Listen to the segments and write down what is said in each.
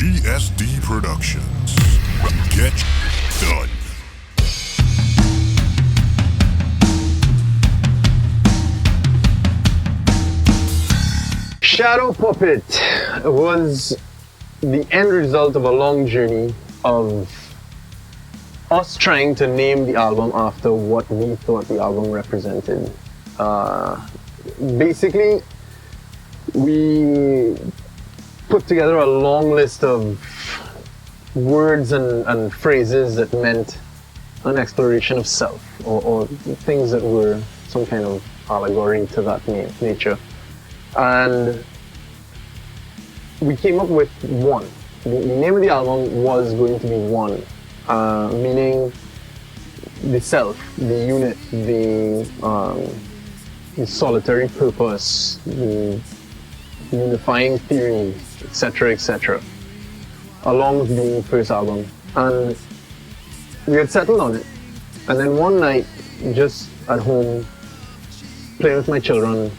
GSD Productions. Get done. Shadow Puppet was the end result of a long journey of us trying to name the album after what we thought the album represented. Basically, we put together a long list of words and phrases that meant an exploration of self, or things that were some kind of allegory to that nature. And we came up with one. The name of the album was going to be one, meaning the self, the unit, the solitary purpose, the unifying theory, etc., along with being the first album. And we had settled on it. And then one night, just at home, playing with my children,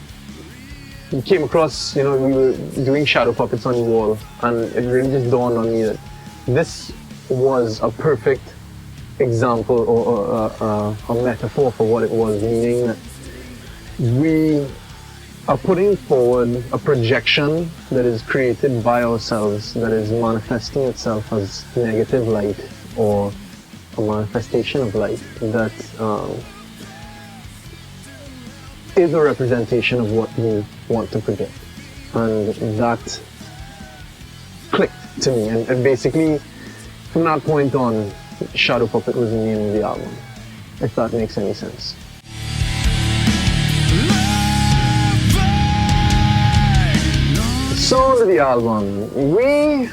we came across, we were doing shadow puppets on the wall, and it really just dawned on me that this was a perfect example or a metaphor for what it was, meaning that we are putting forward a projection that is created by ourselves, that is manifesting itself as negative light or a manifestation of light that is a representation of what we want to project. And that clicked to me. And basically, from that point on, Shadow Puppet was the name of the album, if that makes any sense. The song of the album. We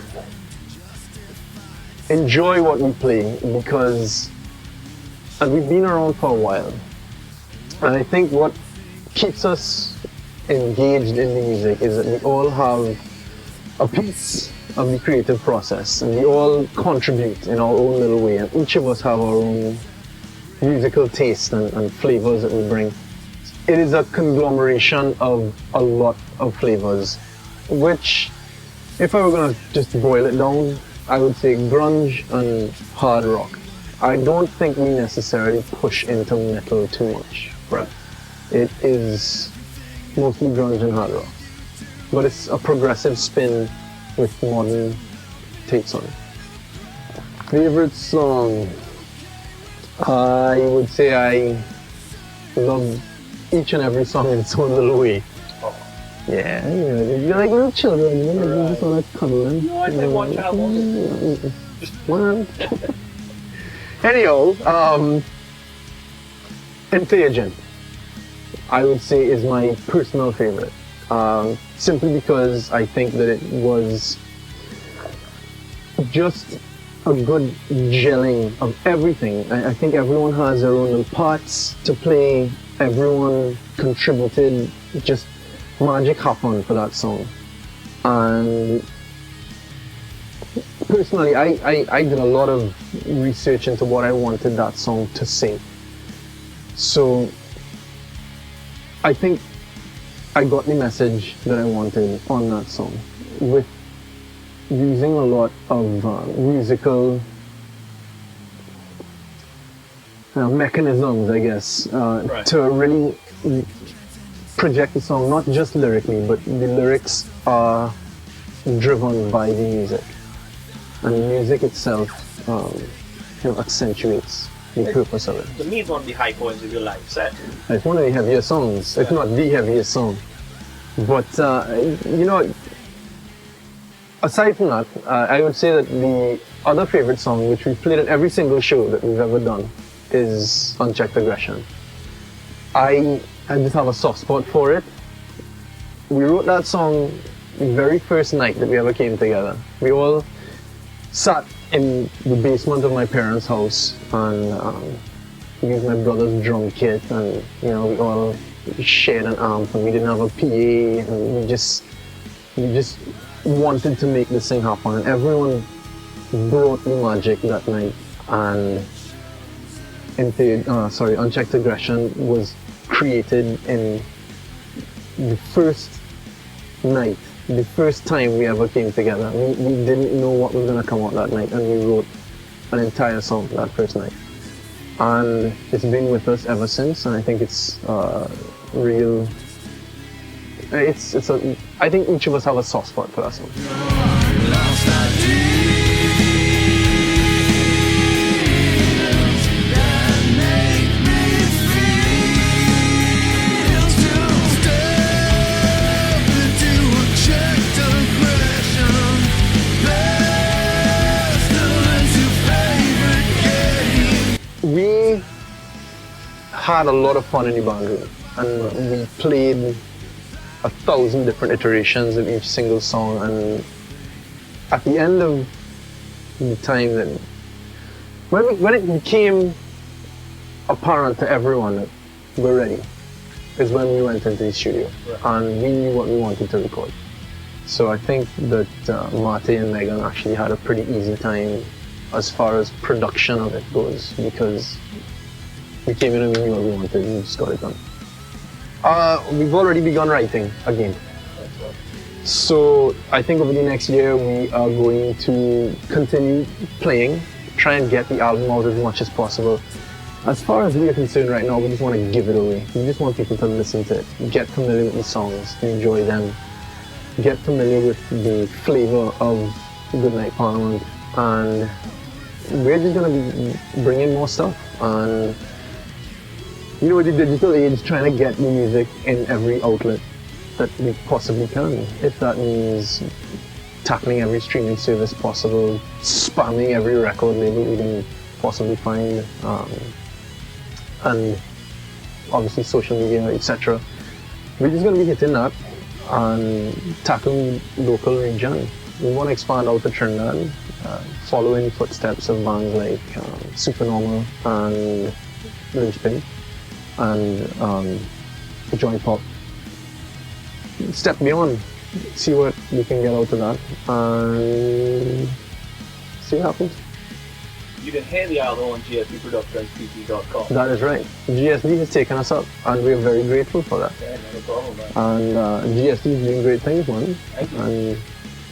enjoy what we play because, and we've been around for a while, and I think what keeps us engaged in the music is that we all have a piece of the creative process, and we all contribute in our own little way, and each of us have our own musical taste and flavors that we bring. It is a conglomeration of a lot of flavors, which, if I were going to just boil it down, I would say grunge and hard rock. I don't think we necessarily push into metal too much, right? It is mostly grunge and hard rock, but it's a progressive spin with modern takes on it. Favorite song? I would say I love each and every song in its own little way. Yeah, you're like little children, you just want to cuddle and... No, I play one child only. Just one. Anyhow, Intelligent, I would say, is my personal favorite. Simply because I think that it was just a good gelling of everything. I think everyone has their own little parts to play. Everyone contributed. Just magic happened for that song. And personally, I did a lot of research into what I wanted that song to say. So I think I got the message that I wanted on that song, with using a lot of musical mechanisms, I guess, right, to really project the song, not just lyrically, but the lyrics are driven by the music. And the music itself accentuates the purpose of it. To me, it's one of the high points of your live set. It's one of the heaviest songs, if not the heaviest song. But, aside from that, I would say that the other favorite song, which we've played at every single show that we've ever done, is Unchecked Aggression. I just have a soft spot for it. We wrote that song the very first night that we ever came together. We all sat in the basement of my parents' house and used my brother's drum kit, and we all shared an amp, and we didn't have a PA, and we just wanted to make this thing happen, and everyone brought the magic that night. And Unchecked Aggression was created in the first night the first time we ever came together. We didn't know what was gonna come out that night, and we wrote an entire song that first night. And it's been with us ever since, and I think it's real. I think each of us have a soft spot for that song. We had a lot of fun in the band room, and we played 1,000 different iterations of each single song, and at the end of the time that when it became apparent to everyone that we're ready is when we went into the studio, and we knew what we wanted to record. So I think that Marty and Megan actually had a pretty easy time as far as production of it goes, because we came in and we knew what we wanted and we just got it done. We've already begun writing again. So I think over the next year we are going to continue playing, try and get the album out as much as possible. As far as we are concerned right now, we just want to give it away. We just want people to listen to it, get familiar with the songs, enjoy them, get familiar with the flavor of Goodnight Parliament, and we're just going to be bringing more stuff. And you know, with the digital age, trying to get the music in every outlet that we possibly can. If that means tackling every streaming service possible, spamming every record label we can possibly find, and obviously social media, etc. We're just going to be hitting that and tackling local region. We want to expand out to Trinidad, follow in the footsteps of bands like Supernormal and Lynchpin and Joint Pop. Step beyond, see what we can get out of that, and see what happens. You can hear the album on GSPproductionsPT.com. That is right. GSD has taken us up, and we are very grateful for that. Yeah, not a problem, man. And GSD is doing great things, man. Thank you. And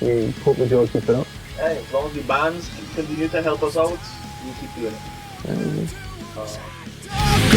we hope that you all keep it up. Hey, as long as the bands continue to help us out, we'll keep doing it. And Uh,